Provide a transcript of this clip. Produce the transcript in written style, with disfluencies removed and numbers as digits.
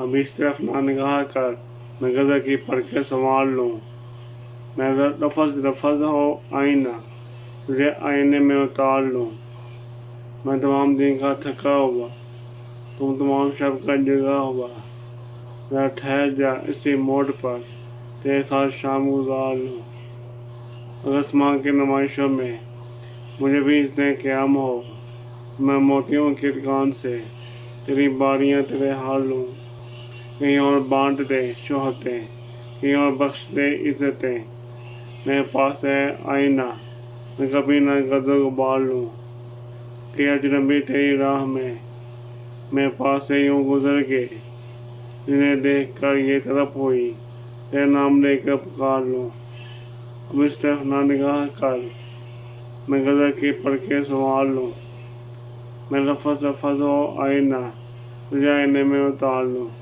اب اس طرف نہ نگاہ کر، میں غزل کی پڑھ کے سنوار لوں۔ میں لفظ ہو آئینہ، تجھے آئینے میں اتار لوں۔ میں تمام دن کا تھکا ہوا، تم تمام شب کا جگا ہوا، ذرا ٹھہر جا اسی موڑ پر، تیرے ساتھ شام گزار لوں۔ اگست ماہ کی نمائشوں میں مجھے بھی izn-e-qayām ہو، میں موتیوں کی دکان سے تیری باریاں تیرے حال لوں۔ کہیں اور بانٹ دے شہرتیں، کہیں اور بخش دے عزتیں، میرے پاس ہے آئینہ، میں کبھی نہ گرد-و-غبار لوں۔ کہ اجنبی تیری راہ میں میرے پاس سے یوں گزر گئے، جنہیں دیکھ کر یہ طرف ہوئی، تیرا نام لے کر پکار لوں۔ اب اس طرف نہ نگاہ کر، میں غزل کی پڑھ کے سنوار لوں۔ میں لفظ ہو آئینہ، تجھے آئینے میں اتار لوں۔